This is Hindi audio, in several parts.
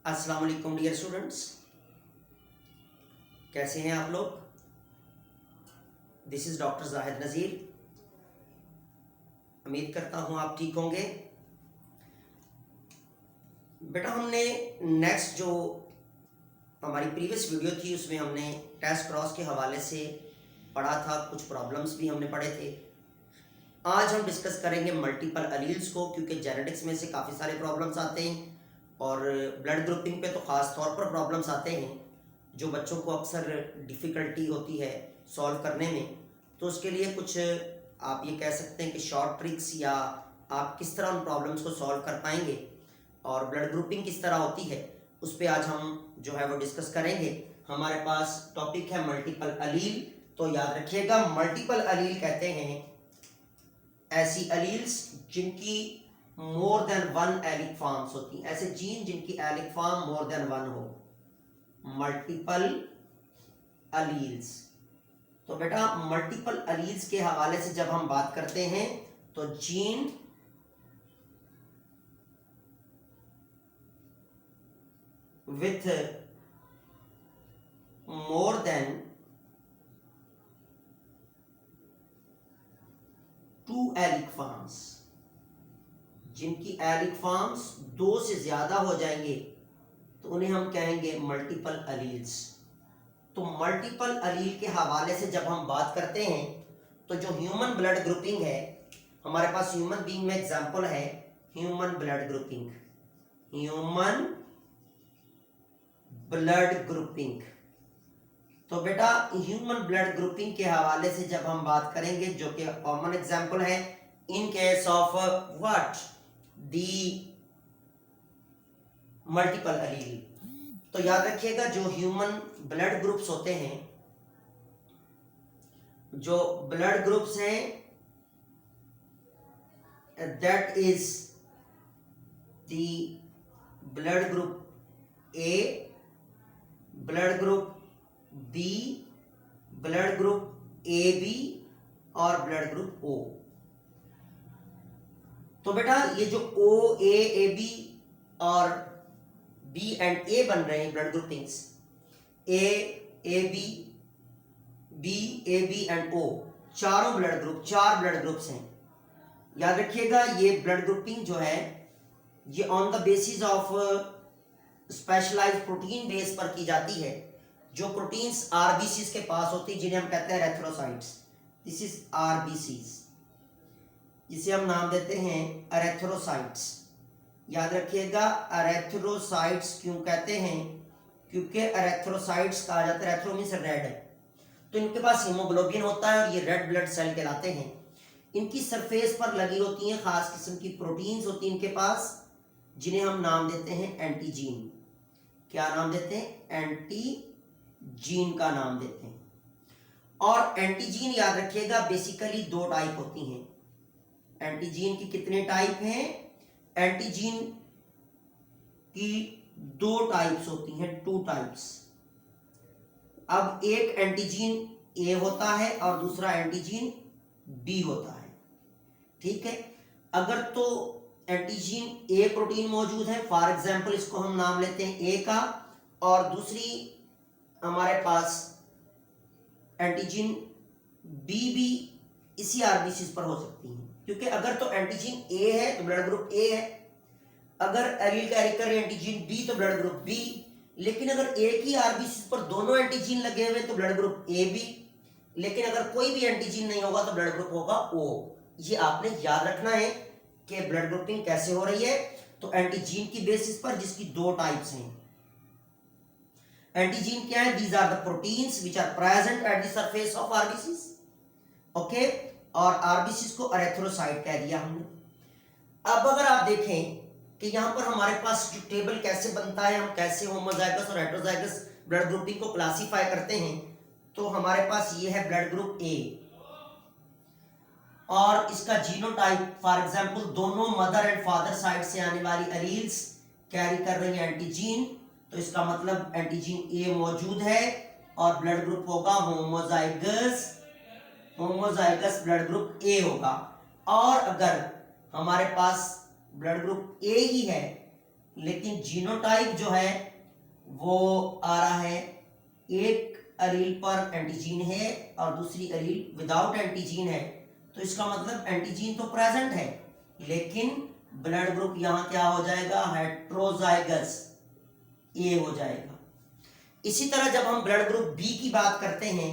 अस्सलाम वालेकुम डियर स्टूडेंट्स, कैसे हैं आप लोग। दिस इज़ डॉक्टर जाहिद नज़ीर। उम्मीद करता हूं आप ठीक होंगे। बेटा हमने नेक्स्ट जो हमारी प्रीवियस वीडियो थी उसमें हमने टेस्ट क्रॉस के हवाले से पढ़ा था, कुछ प्रॉब्लम्स भी हमने पढ़े थे। आज हम डिस्कस करेंगे मल्टीपल अलील्स को, क्योंकि जेनेटिक्स में से काफ़ी सारे प्रॉब्लम्स आते हैं और ब्लड ग्रुपिंग पे तो ख़ास तौर पर प्रॉब्लम्स आते हैं जो बच्चों को अक्सर डिफ़िकल्टी होती है सॉल्व करने में। तो उसके लिए कुछ आप ये कह सकते हैं कि शॉर्ट ट्रिक्स या आप किस तरह उन प्रॉब्लम्स को सॉल्व कर पाएंगे और ब्लड ग्रुपिंग किस तरह होती है उस पर आज हम जो है वो डिस्कस करेंगे। हमारे पास टॉपिक है मल्टीपल अलील। तो याद रखिएगा, मल्टीपल अलील कहते हैं ऐसी अलील्स जिनकी more than one allelic forms होती हैं, ऐसे जीन जिनकी allelic form more than one हो, मल्टीपल अलील्स। तो बेटा मल्टीपल अलील्स के हवाले से जब हम बात करते हैं तो gene with more than 2 allelic forms, जिनकी एलिक फॉर्म्स 2 से ज्यादा हो जाएंगे तो उन्हें हम कहेंगे मल्टीपल अलील्स। तो मल्टीपल अलील के हवाले से जब हम बात करते हैं तो जो ह्यूमन ब्लड ग्रुपिंग है, हमारे पास ह्यूमन बीइंग में एग्जांपल है human blood grouping, human blood grouping. तो बेटा ह्यूमन ब्लड ग्रुपिंग के हवाले से जब हम बात करेंगे, जो कि कॉमन एग्जांपल है in case of what the multiple allele. तो याद रखिएगा जो ह्यूमन ब्लड ग्रुप्स होते हैं, जो ब्लड ग्रुप्स हैं, that is the blood group A, blood group B, blood group A B और ब्लड ग्रुप ओ। तो बेटा ये जो ओ ए बी और बी एंड ए बन रहे हैं blood groupings, A B A B and O, चारों ब्लड ग्रुप, 4 ब्लड ग्रुप्स हैं। याद रखिएगा ये ब्लड ग्रुपिंग जो है ये on the basis of specialised protein base पर की जाती है, जो प्रोटीन्स आरबीसीज के पास होती है जिन्हें हम कहते हैं एरेथ्रोसाइट्स। दिस इज आरबीसीज, जिसे हम नाम देते हैं एरेथ्रोसाइट्स। याद रखिएगा एरेथ्रोसाइट्स क्यों कहते हैं, क्योंकि एरेथ्रोसाइट्स कहा जाता है, एरेथ्रो मींस रेड, तो इनके पास हीमोग्लोबिन होता है और ये रेड ब्लड सेल कहलाते हैं। इनकी सरफेस पर लगी होती हैं खास किस्म की प्रोटीन्स होती हैं इनके पास, जिन्हें हम नाम देते हैं एंटीजीन। क्या नाम देते हैं? एंटीजीन का नाम देते हैं। और एंटीजीन याद रखिएगा बेसिकली 2 टाइप होती हैं। एंटीजीन की कितने टाइप हैं? एंटीजीन की 2 टाइप्स होती हैं, 2 टाइप्स। अब एक एंटीजीन ए होता है और दूसरा एंटीजीन बी होता है, ठीक है। अगर तो एंटीजीन ए प्रोटीन मौजूद है, फॉर एग्जांपल इसको हम नाम लेते हैं ए का, और दूसरी हमारे पास एंटीजीन बी भी इसी आरबीसीज पर हो सकती है, क्योंकि अगर तो एंटीजीन ए है तो ब्लड ग्रुप ए है, अगर एलील कैरी कर एंटीजीन बी तो ब्लड ग्रुप बी। लेकिन अगर एक ही आरबीसी पर दोनों एंटीजीन लगे हुए तो ब्लड ग्रुप ए बी, लेकिन अगर कोई भी एंटीजीन नहीं होगा तो ब्लड ग्रुप होगा ओ। ये आपने याद रखना है कि ब्लड ग्रुपिंग कैसे हो रही है। तो एंटीजीन की बेसिस पर, जिसकी 2 टाइप्स हैं। एंटीजीन क्या है? These are the proteins which are present at the surface of RBCs, okay. और आरबीसीज को एरेथ्रोसाइट कह दिया हमने। अब अगर आप देखें कि यहां पर हमारे पास जो टेबल कैसे बनता है, हम कैसे होमोजाइगस और हेटेरोजाइगस ब्लड ग्रुपिंग को क्लासिफाई करते हैं, तो हमारे पास ये है ब्लड ग्रुप ए और इसका जीनोटाइप, फॉर एग्जांपल दोनों मदर एंड फादर साइड से आने वाली एलील्स कैरी कर रही है एंटीजीन, तो इसका मतलब एंटीजीन ए मौजूद है और ब्लड ग्रुप होगा होमोजाइगस, होमोजाइगस ब्लड ग्रुप ए होगा। और अगर हमारे पास ब्लड ग्रुप ए ही है लेकिन जीनोटाइप जो है वो आ रहा है एक एलील पर एंटीजीन है और दूसरी एलील विदाउट एंटीजीन है, तो इसका मतलब एंटीजीन तो प्रेजेंट है लेकिन ब्लड ग्रुप यहां क्या हो जाएगा, हेट्रोजाइगस ए हो जाएगा। इसी तरह जब हम ब्लड ग्रुप बी की बात करते हैं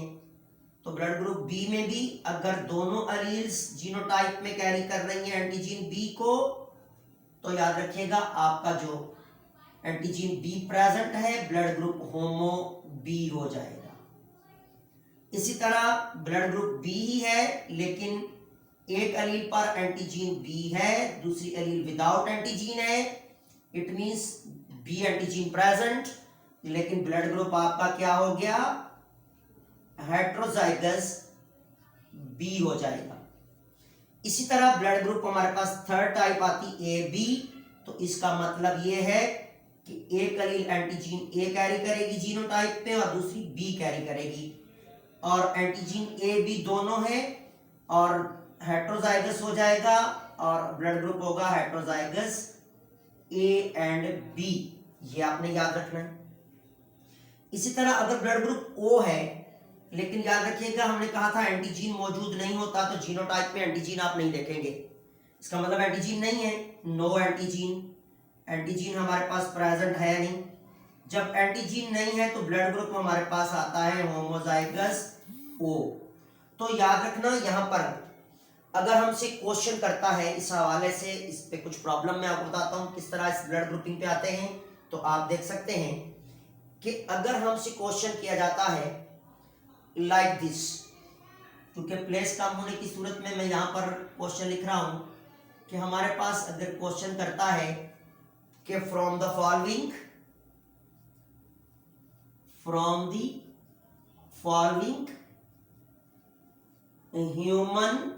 तो ब्लड ग्रुप बी में भी अगर दोनों एलील्स जीनोटाइप में कैरी कर रही हैं एंटीजीन बी को, तो याद रखिएगा आपका जो एंटीजीन बी प्रेजेंट है ब्लड ग्रुप होमो बी हो जाएगा। इसी तरह ब्लड ग्रुप बी ही है लेकिन एक एलील पर एंटीजीन बी है, दूसरी एलील विदाउट एंटीजीन है, it means B antigen present, लेकिन ब्लड ग्रुप आपका क्या हो गया, हेट्रोजाइगस बी हो जाएगा। इसी तरह ब्लड ग्रुप हमारे पास थर्ड टाइप आती ए बी, तो इसका मतलब ये है कि एक एलील एंटीजीन ए कैरी करेगी जीनोटाइप पे और दूसरी बी कैरी करेगी, और एंटीजीन ए बी दोनों है और हेट्रोजाइगस हो जाएगा और ब्लड ग्रुप होगा हेट्रोजाइगस ए एंड बी, ये आपने याद रखना है। इसी तरह अगर ब्लड ग्रुप ओ है, लेकिन याद रखिएगा हमने कहा था एंटीजीन मौजूद नहीं होता तो जीनोटाइप में एंटीजीन आप नहीं देखेंगे, इसका मतलब एंटीजीन नहीं है, नो एंटीजीन, एंटीजीन हमारे पास प्रेजेंट है नहीं। जब एंटीजीन नहीं है तो ब्लड ग्रुप हमारे पास आता है होमोजाइगस ओ। तो याद रखना यहां पर अगर हमसे क्वेश्चन करता है इस हवाले से, इस पे कुछ प्रॉब्लम मैं आपको बताता हूं किस तरह इस ब्लड ग्रुपिंग पे आते हैं, तो आप देख सकते हैं कि अगर हमसे क्वेश्चन किया जाता है लाइक दिस, क्योंकि प्लेस कम होने की सूरत में मैं यहां पर क्वेश्चन लिख रहा हूं कि हमारे पास अगर क्वेश्चन करता है कि from the following human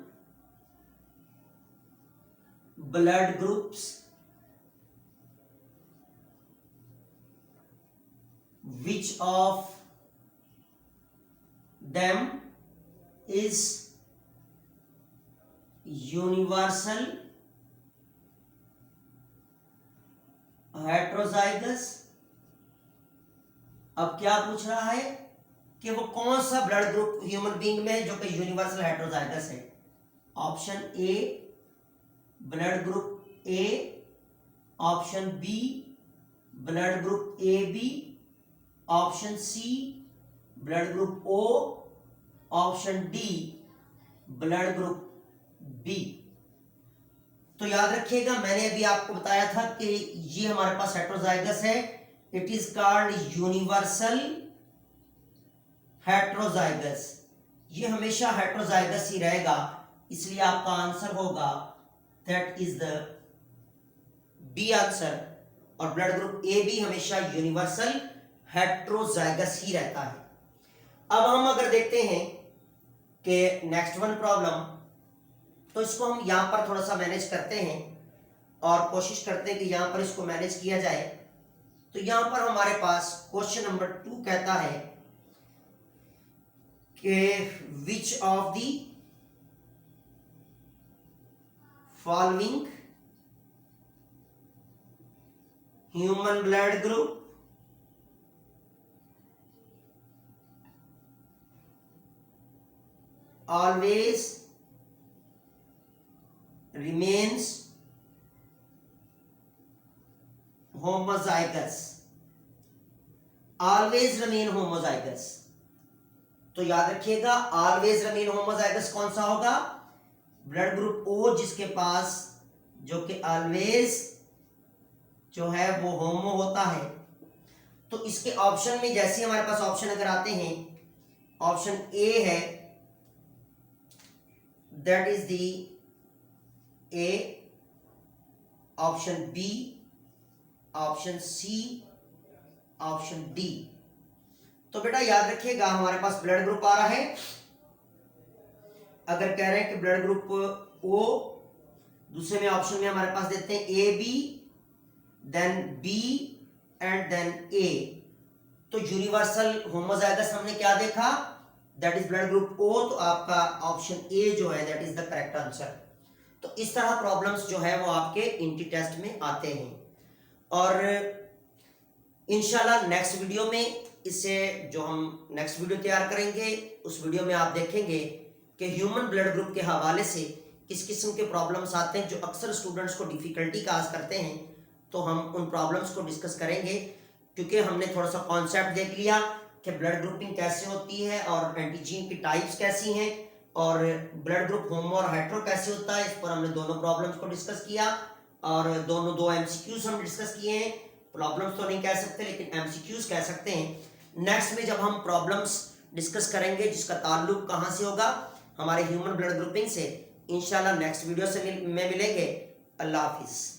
blood groups which of them is universal heterozygous। अब क्या पूछ रहा है कि वो कौन सा ब्लड ग्रुप ह्यूमन बीइंग में जो कि यूनिवर्सल हेट्रोजाइगस है। Option A blood group A, option B blood group A B, option C blood group O, option D blood group B. तो याद रखिएगा मैंने अभी आपको बताया था कि ये हमारे पास हेट्रोजाइगस है, it is called universal heterozygous, ये हमेशा हेट्रोजाइगस ही रहेगा, इसलिए आपका आंसर होगा that is the B answer. और ब्लड ग्रुप ए भी हमेशा यूनिवर्सल हेट्रोजाइगस ही रहता है। अब हम अगर देखते हैं कि नेक्स्ट वन प्रॉब्लम, तो इसको हम यहां पर थोड़ा सा मैनेज करते हैं और कोशिश करते हैं कि यहां पर इसको मैनेज किया जाए। तो यहां पर हमारे पास क्वेश्चन नंबर 2 कहता है कि which of the following human blood group always remains homozygous, always remain homozygous। तो याद रखिएगा always remain homozygous कौन सा होगा, ब्लड ग्रुप ओ जिसके पास जो कि always जो है वो होमो होता है। तो इसके ऑप्शन में जैसे हमारे पास ऑप्शन अगर आते हैं, ऑप्शन ए है that is the A, option B, option C, option D. तो बेटा याद रखिएगा हमारे पास ब्लड ग्रुप आ रहा है, अगर कह रहे हैं कि ब्लड ग्रुप ओ, दूसरे में ऑप्शन में हमारे पास देते हैं A B, then B and then A. तो यूनिवर्सल होमोजाइगस हमने क्या देखा, that is blood group O, तो आपका ऑप्शन ए जो है that is the correct answer. तो इस तरह प्रॉब्लम्स जो है वो आपके इंटी टेस्ट में आते हैं। और इंशाल्लाह नेक्स्ट वीडियो में इससे जो हम नेक्स्ट वीडियो तैयार करेंगे उस वीडियो में आप देखेंगे कि ह्यूमन ब्लड ग्रुप के हवाले से किस किस्म के प्रॉब्लम्स आते हैं जो अक्सर स्टूडेंट्स को डिफ़िकल्टी काज करते हैं। तो हम उन प्रॉब्लम्स को डिस्कस करेंगे, क्योंकि हमने थोड़ा सा कॉन्सेप्ट देख लिया कि ब्लड ग्रुपिंग कैसे होती है और एंटीजीन की टाइप्स कैसी हैं और ब्लड ग्रुप होमो और हेटेरो कैसे होता है। इस पर हमने दोनों प्रॉब्लम्स को डिस्कस किया और दो एमसीक्यूज हम डिस्कस किए हैं। प्रॉब्लम्स तो नहीं कह सकते लेकिन एमसीक्यूज कह सकते हैं। नेक्स्ट में जब हम प्रॉब्लम्स डिस्कस करेंगे जिसका ताल्लुक कहाँ से होगा, हमारे ह्यूमन ब्लड ग्रुपिंग से, इंशाल्लाह नेक्स्ट वीडियो से में मिलेंगे। अल्लाह हाफिज़।